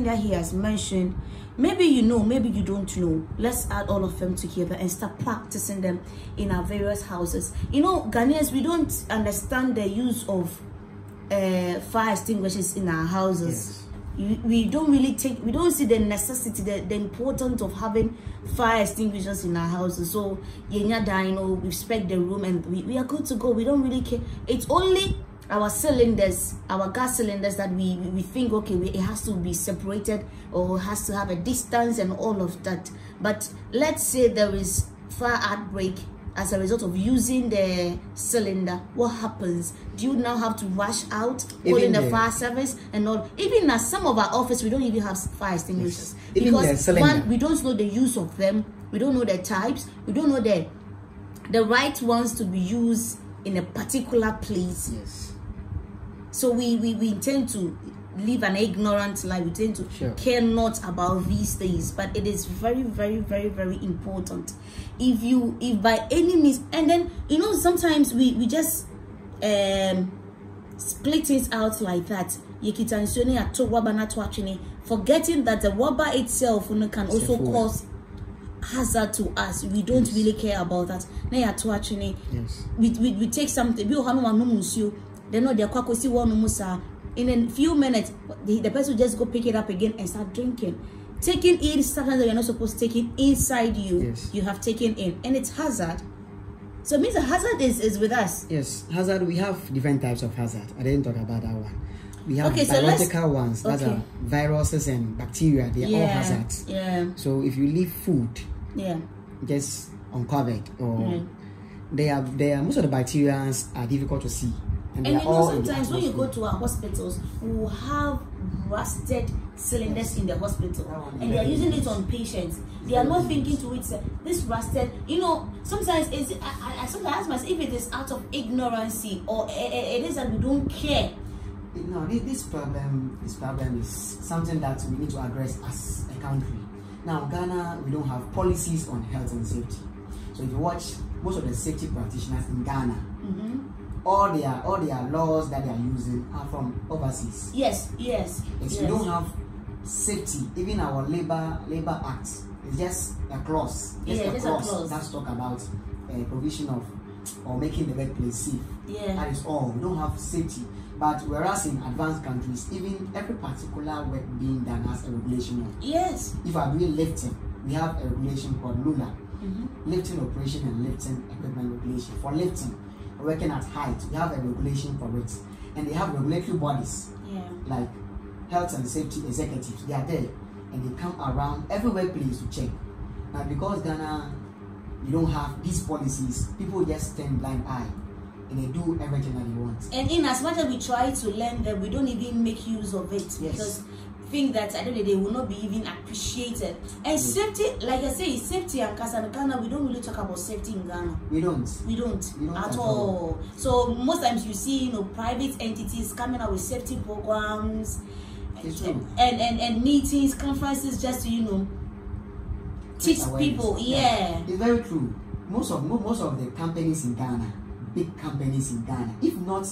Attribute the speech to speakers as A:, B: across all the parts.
A: everything that he has mentioned, maybe you know, maybe you don't know. Let's add all of them together and start practicing them in our various houses. You know, Ghanaians, we don't understand the use of fire extinguishers in our houses. Yes. We don't really we don't see the necessity, the importance of having fire extinguishers in our houses. So you know, we respect the room and we are good to go. We don't really care. It's only our cylinders, our gas cylinders, that we think, okay, it has to be separated or has to have a distance and all of that. But let's say there is fire outbreak as a result of using the cylinder. What happens? Do you now have to rush out, calling the fire service and all? Even at some of our office, we don't even have fire extinguishers. Yes. Because one, we don't know the use of them, we don't know the types, we don't know the right ones to be used in a particular place.
B: Yes.
A: So we intend to live an ignorant life. We tend to care not about these things, but it is very, very, very, very important. If by any means, and then you know, sometimes we just split it out like that, forgetting that the waba itself can also cause hazard to us. We don't really care about that. Yes. We take something, they know they're one in a few minutes, the person will just go pick it up again and start drinking. Taking in something that you're not supposed to take in inside you, yes. You have taken in, and it's hazard. So it means the hazard is with us.
B: Yes, hazard, we have different types of hazard. I didn't talk about that one. We have biological ones, that are viruses and bacteria, they are all hazards.
A: Yeah.
B: So if you leave food just uncovered, or they are most of the bacteria are difficult to see.
A: And you know, sometimes when you go to our hospitals, we will have rusted cylinders in the hospital, and they are using it on patients. They are not thinking to it, this rusted, you know, sometimes I sometimes ask myself if it is out of ignorance or it is that we don't care.
B: No, this problem is something that we need to address as a country. Now, Ghana, we don't have policies on health and safety. So if you watch most of the safety practitioners in Ghana, all their laws that they are using are from overseas.
A: Yes.
B: We don't have safety. Even our labor act is just a clause. Just a clause that's talk about provision of or making the workplace safe. That is all. We don't have safety. But whereas in advanced countries, even every particular work being done has a regulation on.
A: Yes.
B: If we are doing lifting, we have a regulation called LULA, lifting operation and lifting equipment regulation. For lifting, working at height, we have a regulation for it, and they have regulatory bodies like health and safety executives. They are there, and they come around every workplace to check. Now, because Ghana, you don't have these policies, people just turn blind eye, and they do everything that they want. And
A: in as much as we try to learn them, we don't even make use of it because think that I don't know, they will not be even appreciated. And safety, like I say, safety and Ghana, we don't really talk about safety in Ghana.
B: We don't
A: at all. So most times you see, you know, private entities coming out with safety programs and meetings, conferences, just to, you know, teach people.
B: It's very true. Most of the companies in Ghana, big companies in Ghana, if not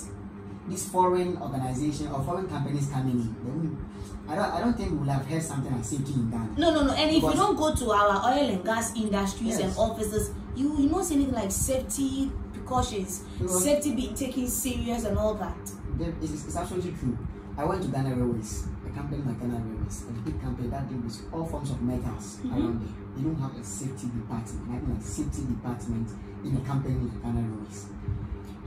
B: this foreign organization or foreign companies coming in, I don't think we will have heard something like safety in Ghana.
A: No. And if you don't go to our oil and gas industries and offices, you will not see anything like safety precautions, safety being taken serious and all that.
B: It's absolutely true. I went to Ghana Railways, a company like Ghana Railways, a big company that deals with all forms of metals around there. They don't have a safety department, like a safety department in a company like Ghana Railways.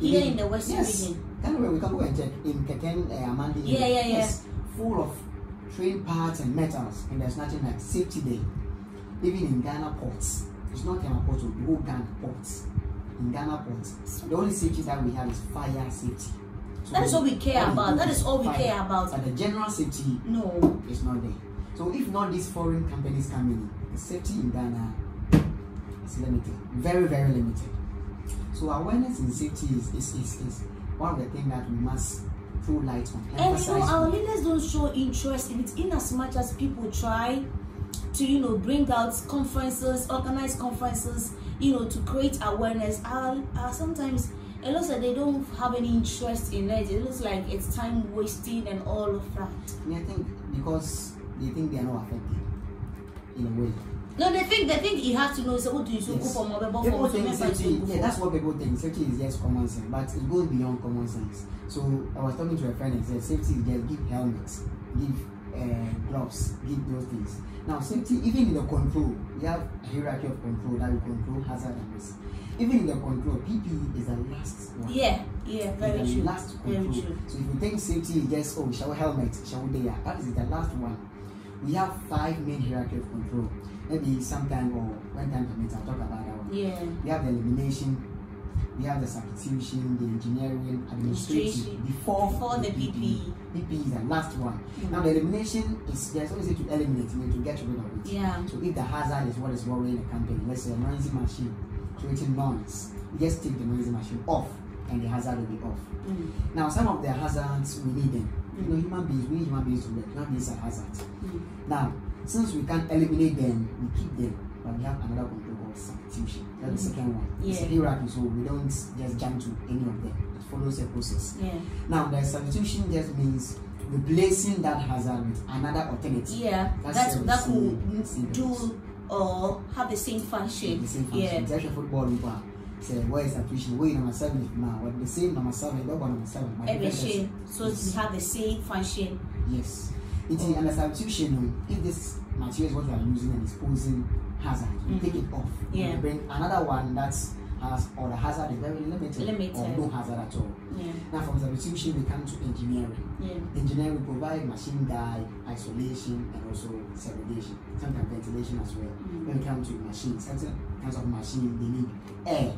A: Here in the Western region.
B: Ghana Railways, we can go and check in Keken, Amandi. Yes, full of train parts and metals, and there's nothing like safety there. Even in Ghana ports, it's not Ghana ports, the whole Ghana ports. In Ghana ports, the only safety that we have is fire safety. So
A: that is all we care about. That is all we care about.
B: But the general safety, no, is not there. So if not these foreign companies coming in, the safety in Ghana is limited, very, very limited. So awareness in safety is one of the things that we must throw light on.
A: And you know, our leaders don't show interest in it, in as much as people try to, you know, bring out conferences, organize conferences, you know, to create awareness. Sometimes it looks like they don't have any interest in it. It looks like it's time wasting and all of that.
B: I think because they think they are not affected in a way.
A: No, they think you have to know. So what do you go for mobile
B: People
A: phone?
B: think safety, that's what people think. Safety is just common sense, but it goes beyond common sense. So I was talking to a friend and said safety is just give helmets, give gloves, give those things. Now safety, even in the control, we have a hierarchy of control that will control hazard and risk. Even in the control, PPE is the last one.
A: Yeah, very true.
B: Last control. Very true. So if you think safety is just shower helmet, shower there, that is the last one. We have 5 main hierarchy of control. Maybe sometime or when time permits, I'll talk about that one.
A: Yeah.
B: We have the elimination, we have the substitution, the engineering, administration before the PPE. PPE is the last one. Now the elimination is there's always to eliminate, to get rid of it.
A: Yeah.
B: So if the hazard is what is worrying the company, let's say a noisy machine creating noise, you just take the noisy machine off and the hazard will be off. Now some of the hazards we need them. You know, human beings, we need human beings to work. Human beings are hazards. Now, since we can't eliminate them, we keep them, but we have another control called substitution. That's the second one. It's a hierarchy, so we don't just jump to any of them. It follows a process. Now, the substitution just means replacing that hazard with another alternative.
A: Yeah, that will do or have the same function.
B: The same function. It's actually football. Say, where is substitution? Where number 7 now? What the same number 7, don't go number 7.
A: So we have the same function.
B: Yes. It's in the substitution. If this material is what you are using and is posing hazard, you take it off. You bring another one that's has or the hazard is very limited. Or no hazard at all. Now from substitution we come to engineering. Engineering we provide machine guide, isolation and also segregation. Sometimes ventilation as well. When we come to machines, certain kinds of machines they need air.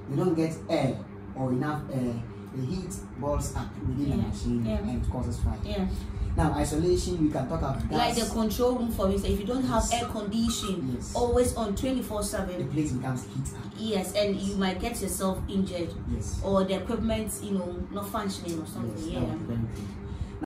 B: They don't get air or enough air, the heat balls up within the machine and it causes fire. Now isolation, we can talk about gas.
A: Like the control room, for instance, if you don't have air condition, always on 24/7,
B: the place becomes heat up.
A: Yes, and you might get yourself injured.
B: Yes.
A: Or the equipment, not functioning or something.
B: Yes,